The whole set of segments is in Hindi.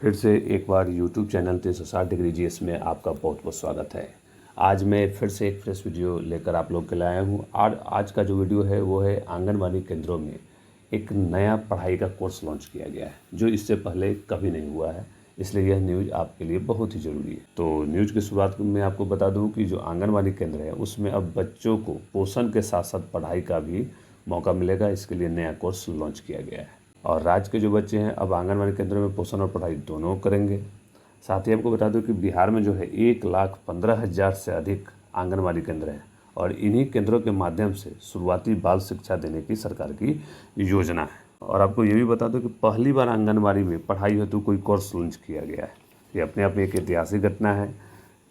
फिर से एक बार YouTube चैनल 360 डिग्री जीएस में आपका बहुत बहुत स्वागत है। आज मैं फिर से एक फ्रेश वीडियो लेकर आप लोग के लिए आया हूँ और आज का जो वीडियो है वो है आंगनबाड़ी केंद्रों में एक नया पढ़ाई का कोर्स लॉन्च किया गया है जो इससे पहले कभी नहीं हुआ है, इसलिए यह न्यूज़ आपके लिए बहुत ही ज़रूरी है। तो न्यूज़ की शुरुआत में आपको बता दूँ कि जो आंगनबाड़ी केंद्र है उसमें अब बच्चों को पोषण के साथ साथ पढ़ाई का भी मौका मिलेगा। इसके लिए नया कोर्स लॉन्च किया गया है और राज्य के जो बच्चे हैं अब आंगनबाड़ी केंद्रों में पोषण और पढ़ाई दोनों करेंगे। साथ ही आपको बता दूं कि बिहार में जो है 1,15,000 से अधिक आंगनबाड़ी केंद्र हैं और इन्हीं केंद्रों के माध्यम से शुरुआती बाल शिक्षा देने की सरकार की योजना है। और आपको ये भी बता दूं कि पहली बार आंगनबाड़ी में पढ़ाई हेतु कोई कोर्स लॉन्च किया गया है। ये अपने आप में एक ऐतिहासिक घटना है।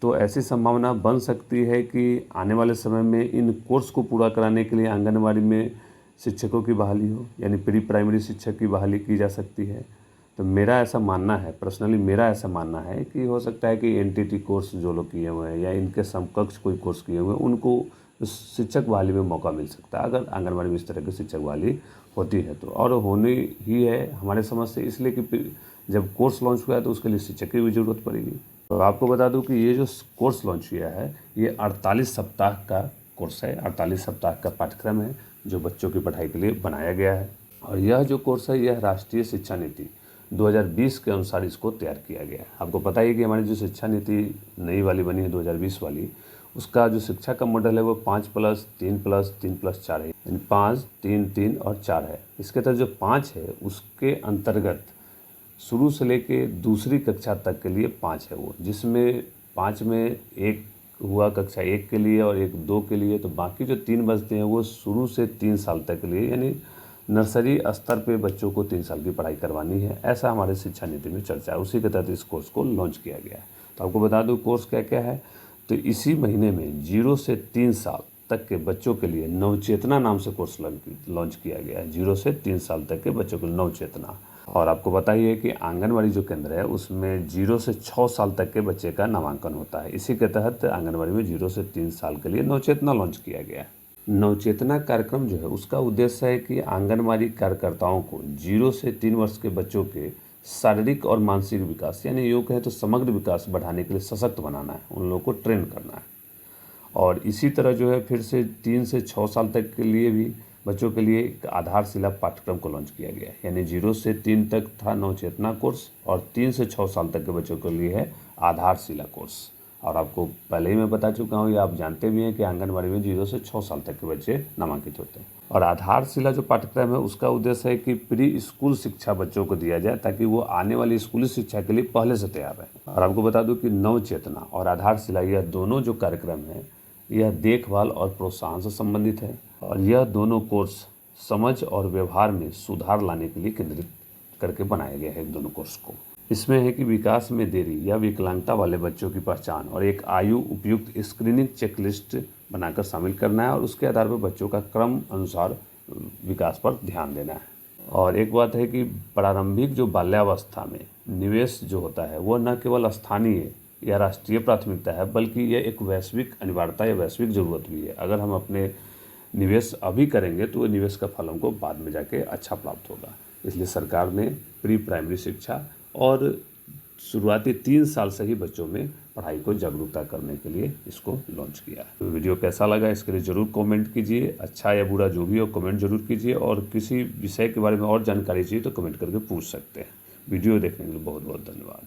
तो ऐसी संभावना बन सकती है कि आने वाले समय में इन कोर्स को पूरा कराने के लिए आंगनबाड़ी में शिक्षकों की बहाली हो, यानी प्री प्राइमरी शिक्षक की बहाली की जा सकती है। तो मेरा ऐसा मानना है, पर्सनली मेरा ऐसा मानना है कि हो सकता है कि एनटीटी कोर्स जो लोग किए हुए हैं या इनके समकक्ष कोई कोर्स किए हुए हैं उनको शिक्षक बहाली में मौका मिल सकता है अगर आंगनबाड़ी में इस तरह की शिक्षक बहाली होती है तो। और होनी ही है हमारे समझ से, इसलिए कि जब कोर्स लॉन्च हुआ है तो उसके लिए शिक्षक की भी ज़रूरत पड़ेगी। तो आपको बता दूं कि ये जो कोर्स लॉन्च हुआ है ये 48 सप्ताह का कोर्स है, 48 सप्ताह का पाठ्यक्रम है जो बच्चों की पढ़ाई के लिए बनाया गया है। और यह जो कोर्स है यह राष्ट्रीय शिक्षा नीति 2020 के अनुसार इसको तैयार किया गया है। आपको पता ही है कि हमारी जो शिक्षा नीति नई वाली बनी है 2020 वाली, उसका जो शिक्षा का मॉडल है वो 5+3+3+4 है, यानी 5, 3, 3 और 4 है। इसके तहत जो 5 है उसके अंतर्गत शुरू से लेके दूसरी कक्षा तक के लिए 5 है वो, जिसमें 5 में एक हुआ कक्षा 1 के लिए और एक 2 के लिए, तो बाकी जो 3 बचते हैं वो शुरू से 3 साल तक के लिए, यानी नर्सरी स्तर पे बच्चों को 3 साल की पढ़ाई करवानी है। ऐसा हमारे शिक्षा नीति में चर्चा है, उसी के तहत इस कोर्स को लॉन्च किया गया है। तो आपको बता दूं कोर्स क्या क्या है। तो इसी महीने में 0 से 3 साल तक के बच्चों के लिए नवचेतना नाम से कोर्स लॉन्च किया गया है। 0 से 3 साल तक के बच्चों के लिए नवचेतना। और आपको पता ही है कि आंगनबाड़ी जो केंद्र है उसमें 0 से 6 साल तक के बच्चे का नामांकन होता है। इसी के तहत आंगनबाड़ी में 0 से 3 साल के लिए नवचेतना लॉन्च किया गया है। नवचेतना कार्यक्रम जो है उसका उद्देश्य है कि आंगनबाड़ी कार्यकर्ताओं को 0 से 3 वर्ष के बच्चों के शारीरिक और मानसिक विकास, यानी यूँ कहें तो समग्र विकास बढ़ाने के लिए सशक्त बनाना है, उन लोगों को ट्रेन करना है। और इसी तरह जो है फिर से 3 से 6 साल तक के लिए भी बच्चों के लिए एक आधारशिला पाठ्यक्रम को लॉन्च किया गया है, यानी 0 से 3 तक था नवचेतना कोर्स और 3 से 6 साल तक के बच्चों के लिए है आधारशिला कोर्स। और आपको पहले ही मैं बता चुका हूँ, ये आप जानते भी हैं कि आंगनबाड़ी में 0 से 6 साल तक के बच्चे नामांकित होते हैं। और आधारशिला जो पाठ्यक्रम है उसका उद्देश्य है कि प्री स्कूल शिक्षा बच्चों को दिया जाए ताकि वो आने वाली स्कूली शिक्षा के लिए पहले से तैयार रहें। और आपको बता दूँ कि नवचेतना और आधारशिला यह दोनों जो कार्यक्रम है यह देखभाल और प्रोत्साहन से संबंधित है और यह दोनों कोर्स समझ और व्यवहार में सुधार लाने के लिए केंद्रित करके बनाया गया है इन दोनों कोर्स को। इसमें है कि विकास में देरी या विकलांगता वाले बच्चों की पहचान और एक आयु उपयुक्त स्क्रीनिंग चेकलिस्ट बनाकर शामिल करना है और उसके आधार पर बच्चों का क्रम अनुसार विकास पर ध्यान देना है। और एक बात है कि प्रारंभिक जो बाल्यावस्था में निवेश जो होता है वह न केवल स्थानीय या राष्ट्रीय प्राथमिकता है बल्कि यह एक वैश्विक अनिवार्यता या वैश्विक ज़रूरत भी है। अगर हम अपने निवेश अभी करेंगे तो निवेश का फल हमको बाद में जाके अच्छा प्राप्त होगा। इसलिए सरकार ने प्री प्राइमरी शिक्षा और शुरुआती 3 साल से ही बच्चों में पढ़ाई को जागरूकता करने के लिए इसको लॉन्च किया। तो वीडियो कैसा लगा इसके लिए ज़रूर कमेंट कीजिए, अच्छा या बुरा जो भी हो कमेंट जरूर कीजिए। और किसी विषय के बारे में और जानकारी चाहिए तो कमेंट करके पूछ सकते हैं। वीडियो देखने के लिए बहुत बहुत धन्यवाद।